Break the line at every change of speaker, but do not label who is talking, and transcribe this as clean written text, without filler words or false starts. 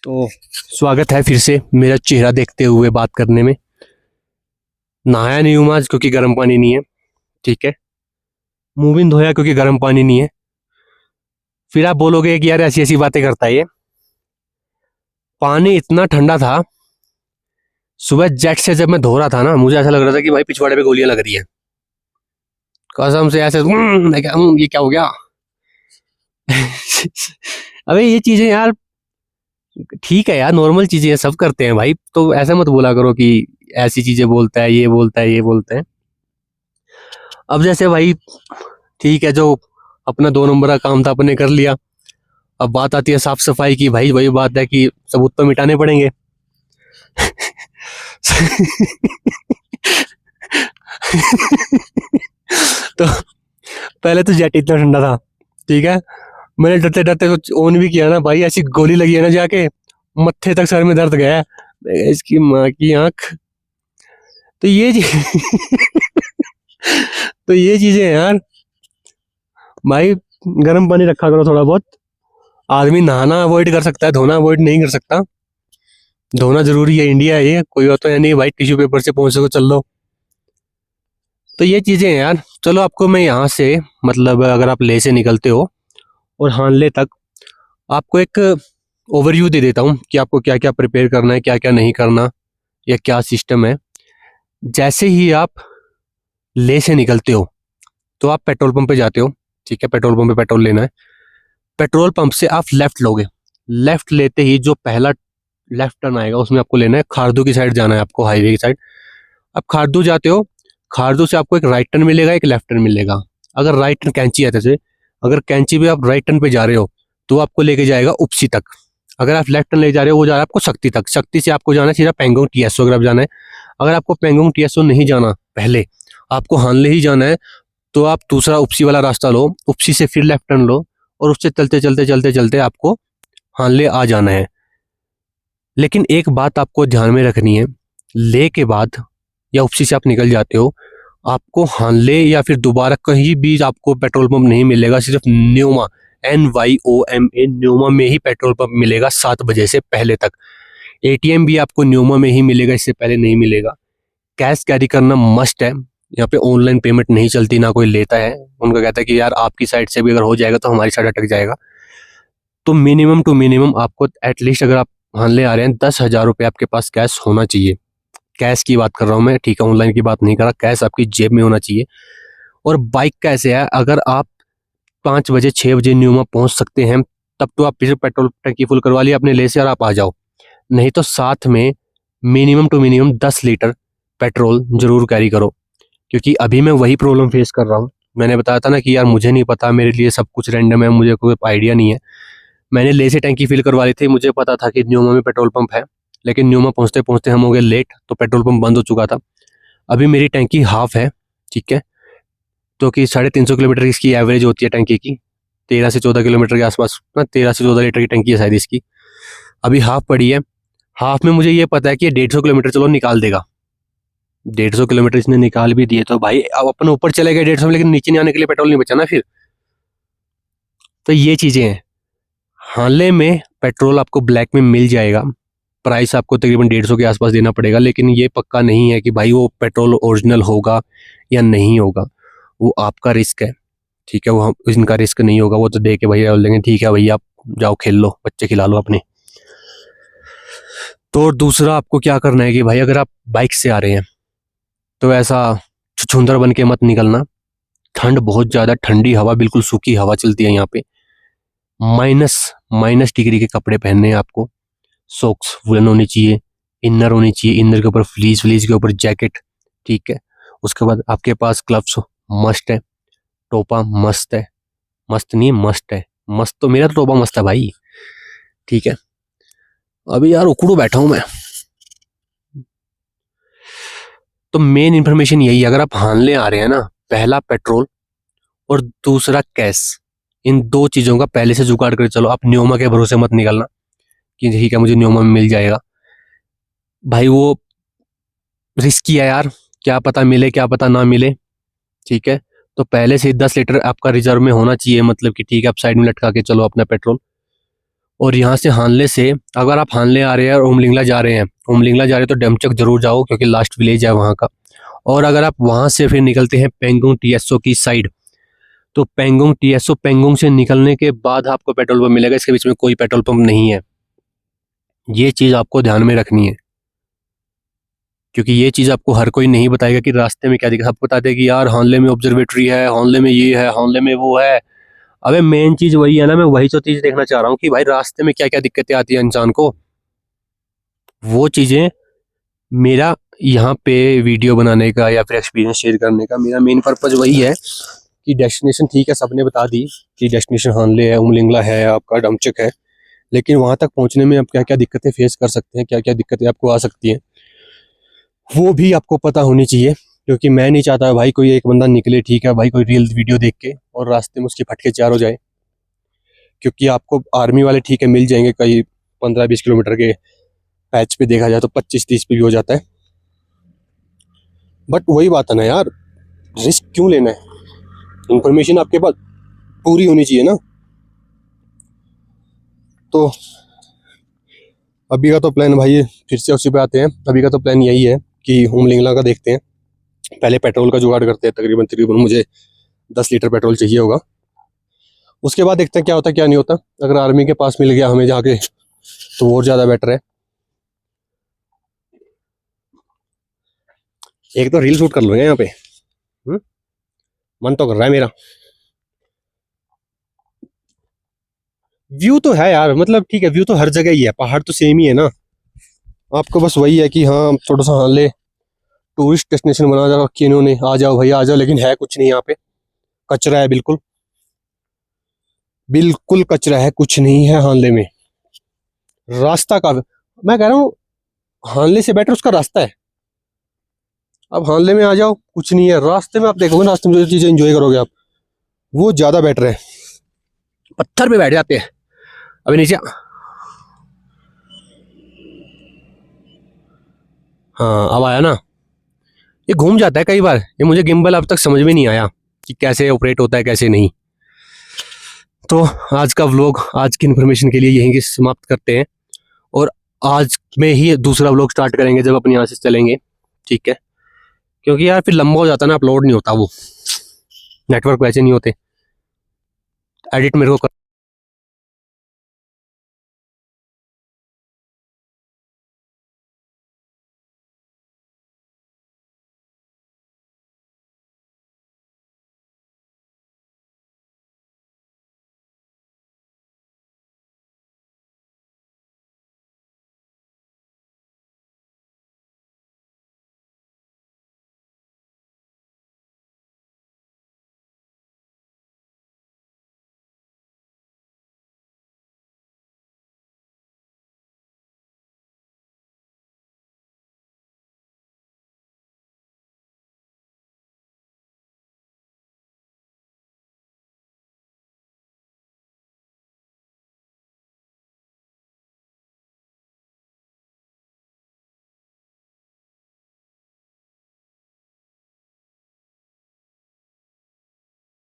तो स्वागत है फिर से मेरा चेहरा देखते हुए बात करने में। नहाया नहीं हूँ आज क्योंकि गर्म पानी नहीं है। ठीक है, मुंह भी नहीं धोया क्योंकि गर्म पानी नहीं है। फिर आप बोलोगे कि यार ऐसी ऐसी बातें करता है ये। पानी इतना ठंडा था, सुबह जेट से जब मैं धो रहा था ना, मुझे ऐसा लग रहा था कि भाई पिछवाड़े पे गोलियां लग रही है। कसम से ऐसे मैं क्या ये क्या हो गया। अबे ये चीजें यार ठीक है यार, नॉर्मल चीजें हैं, सब करते हैं भाई। तो ऐसा मत बोला करो कि ऐसी चीजें बोलता है, ये बोलता है, ये बोलते हैं। अब जैसे भाई ठीक है, जो अपना 2 नंबर का काम था अपने कर लिया। अब बात आती है साफ सफाई की। भाई वही बात है कि सबूत तो मिटाने पड़ेंगे। तो पहले तो जेट इतना ठंडा था, ठीक है, मैंने डरते डरते तो ऑन भी किया ना भाई, ऐसी गोली लगी है ना जाके मत्थे तक, सर में दर्द गया है। इसकी माँ की आंख। तो ये तो ये चीजें हैं यार भाई। गर्म पानी रखा करो थोड़ा बहुत। आदमी नहाना अवॉइड कर सकता है, धोना अवॉइड नहीं कर सकता। धोना जरूरी है, इंडिया है ये, कोई बात तो है नहीं भाई टिश्यू पेपर से पहुंच सको चल लो। तो ये चीजें हैं यार। चलो आपको मैं यहाँ से, मतलब अगर आप ले से निकलते हो और हानले तक, आपको एक ओवरव्यू दे देता हूँ कि आपको क्या क्या प्रिपेयर करना है, क्या क्या नहीं करना, या क्या सिस्टम है। जैसे ही आप ले से निकलते हो तो आप पेट्रोल पंप पे जाते हो। ठीक है, पेट्रोल पंप पे पेट्रोल लेना है। पेट्रोल पंप से आप लेफ्ट लोगे। लेफ्ट लेते ही जो पहला लेफ्ट टर्न आएगा उसमें आपको लेना है, खारदू की साइड जाना है आपको, हाईवे की साइड। आप खारदू जाते हो, खारदू से आपको एक राइट टर्न मिलेगा, एक लेफ्ट टर्न मिलेगा। अगर राइट टर्न कैंची है, जैसे अगर कैंची पे आप राइट टर्न पे जा रहे हो तो आपको लेके जाएगा उपसी तक। अगर आप लेफ्ट टर्न ले जा रहे हो वो जा रहा है आपको शक्ति तक। शक्ति से आपको जाना है सीधा पेंगोंग टीएसओ अगर आप जाना है। अगर आपको पेंगोंग टीएसओ नहीं जाना, पहले आपको हानले ही जाना है, तो आप दूसरा उपसी वाला रास्ता लो, उपसी से फिर लेफ्ट टर्न लो और उससे चलते चलते चलते चलते आपको हानले आ जाना है। लेकिन एक बात आपको ध्यान में रखनी है, ले के बाद या उपसी से आप निकल जाते हो, आपको हानले या फिर दोबारा कहीं भी आपको पेट्रोल पंप नहीं मिलेगा। सिर्फ न्यूमा, NYOMA न्यूमा में ही पेट्रोल पंप मिलेगा 7 बजे से पहले तक। एटीएम भी आपको न्यूमा में ही मिलेगा, इससे पहले नहीं मिलेगा। कैश कैरी करना मस्ट है। यहाँ पे ऑनलाइन पेमेंट नहीं चलती, ना कोई लेता है। उनका कहता है कि यार आपकी साइड से भी अगर हो जाएगा तो हमारी साइड अटक जाएगा। तो मिनिमम टू मिनिमम आपको एटलीस्ट, अगर आप हानले आ रहे हैं, 10,000 रुपये आपके पास कैश होना चाहिए। कैश की बात कर रहा हूँ मैं, ठीक है, ऑनलाइन की बात नहीं कर रहा। कैश आपकी जेब में होना चाहिए। और बाइक का ऐसे है, अगर आप 5 बजे 6 बजे न्यूमा पहुंच सकते हैं, तब तो आप फिर पेट्रोल टंकी फुल करवा लिया अपने ले से और आप आ जाओ। नहीं तो साथ में minimum to minimum 10 litre petrol जरूर कैरी करो। क्योंकि अभी मैं वही प्रॉब्लम फेस कर रहा हूँ। मैंने बताया था ना कि यार मुझे नहीं पता, मेरे लिए सब कुछ रैंडम है, मुझे कोई आइडिया नहीं है। मैंने ले से टंकी फिल करवा ली थी, मुझे पता था कि न्यूमा में पेट्रोल पंप है, लेकिन न्यूमा पहुंचते पहुंचते हम हो गए लेट, तो पेट्रोल पंप बंद हो चुका था। अभी मेरी टंकी हाफ है, ठीक है, तो कि 350 किलोमीटर इसकी एवरेज होती है टंकी की, 13 से 14 किलोमीटर के आसपास ना, 13 से 14 लीटर की टंकी है शायद इसकी। अभी हाफ पड़ी है। हाफ में मुझे ये पता है कि 150 किलोमीटर चलो निकाल देगा। 150 किलोमीटर इसने निकाल भी दिए तो भाई अब अपन ऊपर चले गए 150 में, लेकिन नीचे नहीं आने के लिए पेट्रोल नहीं बचा ना फिर। तो ये चीजें हैं। हाले में पेट्रोल आपको ब्लैक में मिल जाएगा, प्राइस आपको तकरीबन 150 के आसपास देना पड़ेगा, लेकिन ये पक्का नहीं है कि भाई वो पेट्रोल ओरिजिनल होगा या नहीं होगा। वो आपका रिस्क है, ठीक है, वो इनका रिस्क नहीं होगा। वो तो दे के भैया बोल देंगे ठीक है भैया आप जाओ खेल लो, बच्चे खिला लो अपने। तो दूसरा आपको क्या करना है कि भाई अगर आप बाइक से आ रहे हैं तो ऐसा छुछुंदर बन के मत निकलना। ठंड बहुत ज्यादा, ठंडी हवा, बिल्कुल सूखी हवा चलती है यहाँ पे। माइनस माइनस डिग्री के कपड़े पहनने हैं आपको। सॉक्स वुलन होनी चाहिए, इनर होनी चाहिए, इनर के ऊपर फ्लीज, फ्लीज के ऊपर जैकेट, ठीक है। उसके बाद आपके पास ग्लव्स मस्ट है, टोपा मस्त है, मस्त नहीं मस्ट है, मस्त तो मेरा तो टोपा मस्त है भाई, ठीक है। अभी यार उकड़ू बैठा हूं मैं। तो मेन इंफॉर्मेशन यही है, अगर आप हानले आ रहे हैं ना, पहला पेट्रोल और दूसरा कैश, इन 2 चीजों का पहले से जुगाड़ कर चलो। आप न्योमा के भरोसे मत निकलना कि ठीक है मुझे न्योमा में मिल जाएगा। भाई वो रिस्की है यार, क्या पता मिले क्या पता ना मिले, ठीक है। तो पहले से ही 10 लीटर आपका रिजर्व में होना चाहिए, मतलब कि ठीक है आप साइड में लटका के चलो अपना पेट्रोल। और यहाँ से हानले से अगर आप हानले आ रहे हैं और उमलिंगला जा रहे हैं, उमलिंगला जा रहे हैं तो डमचक जरूर जाओ क्योंकि लास्ट विलेज है वहाँ का। और अगर आप वहाँ से फिर निकलते हैं पेंगोंग टीएसओ की साइड, तो पेंगोंग टीएसओ, पेंगोंग से निकलने के बाद आपको पेट्रोल पंप मिलेगा। इसके बीच में कोई पेट्रोल पंप नहीं है। ये चीज़ आपको ध्यान में रखनी है क्योंकि ये चीज़ आपको हर कोई नहीं बताएगा कि रास्ते में क्या दिखा। सबको बताते हैं कि यार हानले में ऑब्जर्वेटरी है, हानले में ये है, हानले में वो है। अबे मेन चीज़ वही है ना, मैं वही तो चीज़ देखना चाह रहा हूँ कि भाई रास्ते में क्या क्या दिक्कतें आती है इंसान को। वो चीज़ें मेरा यहाँ पे वीडियो बनाने का या फिर एक्सपीरियंस शेयर करने का मेरा मेन पर्पज़ वही है कि डेस्टिनेशन ठीक है, सबने बता दी कि डेस्टिनेशन हानले है, उमलिंगला है, आपका डमचक है, लेकिन वहाँ तक पहुँचने में आप क्या क्या दिक्कतें फेस कर सकते हैं, क्या क्या दिक्कतें आपको आ सकती हैं, वो भी आपको पता होनी चाहिए। क्योंकि मैं नहीं चाहता भाई कोई एक बंदा निकले, ठीक है भाई, कोई रील वीडियो देख के और रास्ते में उसके फटके चार हो जाए। क्योंकि आपको आर्मी वाले ठीक है मिल जाएंगे कहीं 15-20 किलोमीटर के पैच पे, देखा जाए तो 25-30 पे भी हो जाता है। बट वही बात है ना यार, रिस्क क्यों लेना है, इंफॉर्मेशन आपके पास पूरी होनी चाहिए ना। तो अभी का तो प्लान भाई, फिर से उसी पे आते हैं, अभी का तो प्लान यही है कि उमलिंगला का देखते हैं। पहले पेट्रोल का जुगाड़ करते हैं, तकरीबन मुझे 10 लीटर पेट्रोल चाहिए होगा। उसके बाद देखते हैं क्या होता है क्या नहीं होता। अगर आर्मी के पास मिल गया हमें जाके तो और ज़्यादा बेटर है। एक तो रील शूट कर लो यहाँ पे, मन तो कर रहा है मेरा। व्यू तो है यार, मतलब ठीक है, व्यू तो हर जगह ही है, पहाड़ तो सेम ही है ना। आपको बस वही है कि हाँ थोड़ा सा हाँ ले टूरिस्ट डेस्टिनेशन बना रखी है इन्होंने, आ जाओ भैया आ जाओ, लेकिन है कुछ नहीं यहाँ पे, कचरा है, बिल्कुल बिल्कुल कचरा है, कुछ नहीं है हानले में। रास्ता का मैं कह रहा हूँ हानले से बेटर उसका रास्ता है। अब हानले में आ जाओ, कुछ नहीं है रास्ते में, आप देखोगे ना रास्ते में जो चीजें एंजॉय करोगे आप, वो ज्यादा बेटर है। पत्थर पे बैठ जाते हैं अभी नीचे। हाँ अब आया ना, ये घूम जाता है कई बार, ये मुझे गिम्बल अब तक समझ में नहीं आया कि कैसे ऑपरेट होता है कैसे नहीं। तो आज का व्लॉग, आज की इन्फॉर्मेशन के लिए यहीं की समाप्त करते हैं, और आज में ही दूसरा व्लॉग स्टार्ट करेंगे जब अपने यहाँ से चलेंगे, ठीक है। क्योंकि यार फिर लंबा हो जाता है ना, अपलोड नहीं होता, वो नेटवर्क वैसे नहीं होते, एडिट मेरे को